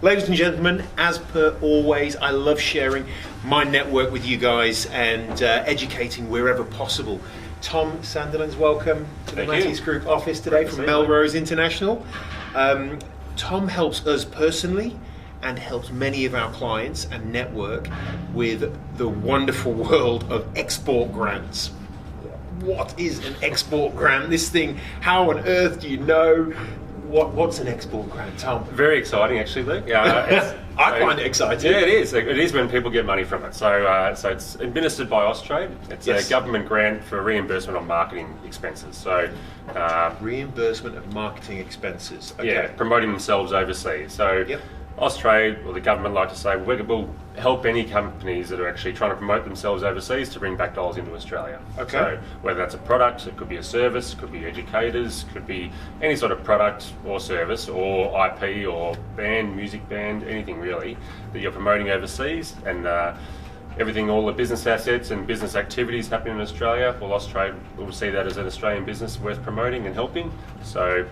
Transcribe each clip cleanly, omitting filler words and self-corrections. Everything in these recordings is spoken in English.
Ladies and gentlemen, as per always, I love sharing my network with you guys and educating wherever possible. Tom Sandilands, welcome to the Matias Group office today from Melrose International. Tom helps us personally and helps many of our clients and network with the wonderful world of export grants. What is an export grant? This thing, how on earth do you know? What's an export grant, Tom? Very exciting, actually, Luke. I find it exciting. Yeah, it is. It is when people get money from it. So it's administered by Austrade. It's a government grant for reimbursement on marketing expenses. So reimbursement of marketing expenses. Okay. Yeah, promoting themselves overseas. So Austrade, or the government, like to say, we'll help any companies that are actually trying to promote themselves overseas to bring back dollars into Australia. Okay. So whether that's a product, it could be a service, it could be educators, could be any sort of product or service or IP or music band, anything really that you're promoting overseas, and everything, all the business assets and business activities happening in Australia, well, Austrade will see that as an Australian business worth promoting and helping. So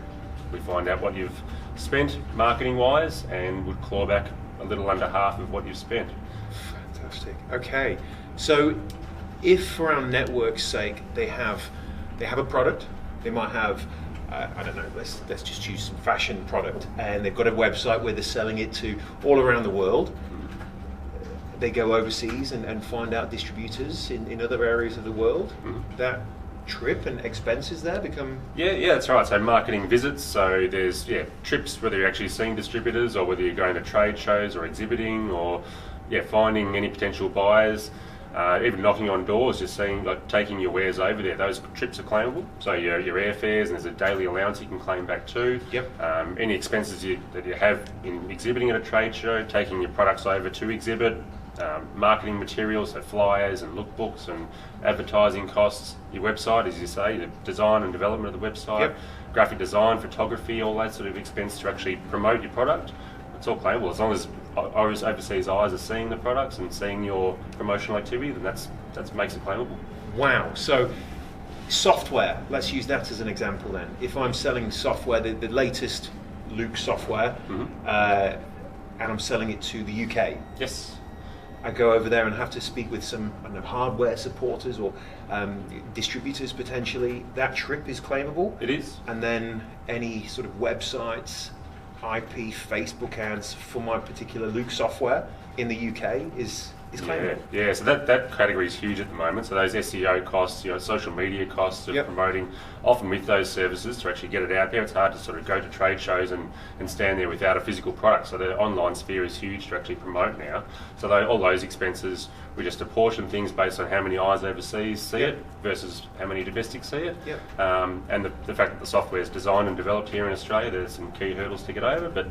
we find out what you've spent marketing wise and would claw back a little under half of what you've spent. Fantastic. Okay, so if for our network's sake they have a product, they might have I don't know, let's just choose some fashion product, and they've got a website where they're selling it to all around the world. They go overseas and find out distributors in other areas of the world. That trip and expenses there become... Yeah, that's right. So marketing visits, so there's trips, whether you're actually seeing distributors or whether you're going to trade shows or exhibiting or finding any potential buyers, even knocking on doors, just seeing, like, taking your wares over there. Those trips are claimable. So your airfares, and there's a daily allowance you can claim back too. Any expenses that you have in exhibiting at a trade show, taking your products over to exhibit, marketing materials, so flyers and lookbooks and advertising costs, your website, as you say, the design and development of the website, graphic design, photography, all that sort of expense to actually promote your product. It's all claimable as long as overseas eyes are seeing the products and seeing your promotional activity. Then that makes it claimable. Wow. So software, let's use that as an example then. If I'm selling software, the latest Luke software, and I'm selling it to the UK. Yes. I go over there and have to speak with some, I don't know, hardware supporters or distributors potentially. That trip is claimable. It is. And then any sort of websites, IP, Facebook ads for my particular Luke software in the UK is claimable. Yeah. So that category is huge at the moment. So those SEO costs, social media costs of promoting, often with those services to actually get it out there. It's hard to sort of go to trade shows and stand there without a physical product. So the online sphere is huge to actually promote now. So all those expenses, we just apportion things based on how many eyes overseas see it versus how many domestics see it. And the fact that the software is designed and developed here in Australia, there's some key hurdles to get over, but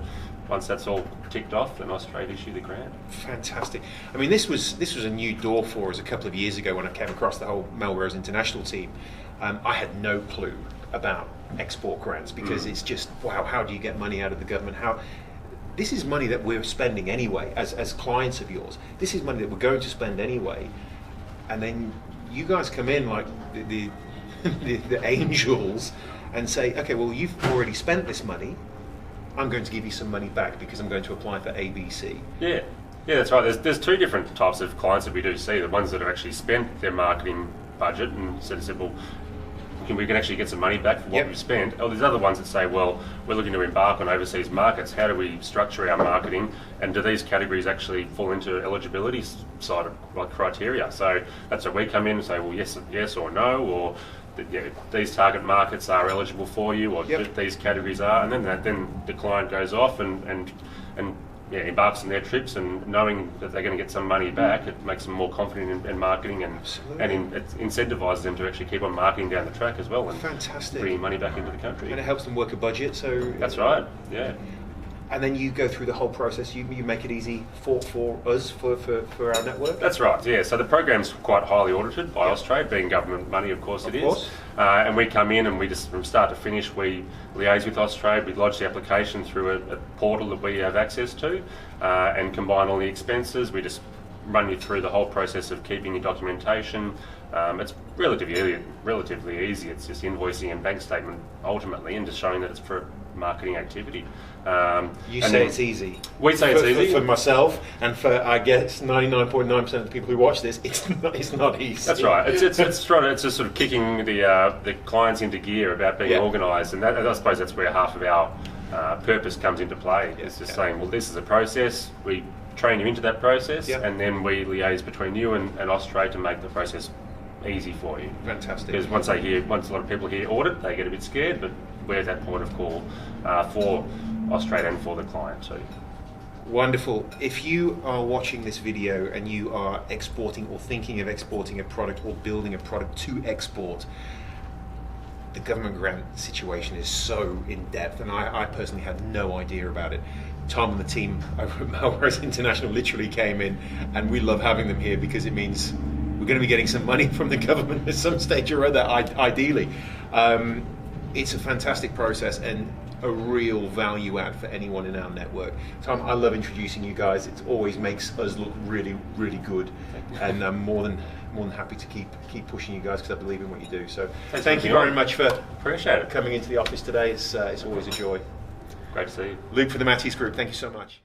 once that's all ticked off, then Austrade issue the grant. Fantastic. I mean, this was a new door for us a couple of years ago when I came across the whole Melrose International team. I had no clue about export grants because it's just, wow, how do you get money out of the government? This is money that we're spending anyway as clients of yours. This is money that we're going to spend anyway. And then you guys come in like the angels and say, okay, well, you've already spent this money. I'm going to give you some money back because I'm going to apply for ABC. Yeah, that's right. There's two different types of clients that we do see. The ones that have actually spent their marketing budget and said, well, we can actually get some money back for what we've spent. There's other ones that say, well, we're looking to embark on overseas markets. How do we structure our marketing? And do these categories actually fall into eligibility side of criteria? So that's where we come in and say, well, yes or no, or these target markets are eligible for you, or these categories are, and then the client goes off and embarks on their trips, and knowing that they're going to get some money back, it makes them more confident in marketing, and it incentivises them to actually keep on marketing down the track as well, and bringing money back into the country. And it helps them work a budget. So that's right. Yeah. And then you go through the whole process. You make it easy for us, for our network. That's right. Yeah. So the program's quite highly audited by Austrade, being government money, of course. And we come in and we just, from start to finish, we liaise with Austrade. We lodge the application through a portal that we have access to, and combine all the expenses. We just run you through the whole process of keeping your documentation. It's relatively easy. It's just invoicing and bank statement ultimately, and just showing that it's for marketing activity. You say it's easy. We say it's easy. For myself and for, I guess, 99.9% of the people who watch this, it's not easy. That's right. It's just sort of kicking the clients into gear about being organised, and I suppose that's where half of our purpose comes into play. It's just saying, well, this is a process. We train you into that process, and then we liaise between you and Austrade to make the process easy for you. Fantastic. Because once a lot of people hear audit, they get a bit scared, but we're that point of call for Austrade and for the client too. Wonderful. If you are watching this video and you are exporting or thinking of exporting a product or building a product to export, the government grant situation is so in depth, and I personally had no idea about it. Tom and the team over at Melrose International literally came in, and we love having them here because it means we're going to be getting some money from the government at some stage or other, ideally. It's a fantastic process and a real value add for anyone in our network. Tom, I love introducing you guys. It always makes us look really, really good, and I'm more than happy to keep pushing you guys because I believe in what you do. So thank you very much for coming into the office today. It's always a joy. Great to see you. Luke for the Matias Group, thank you so much.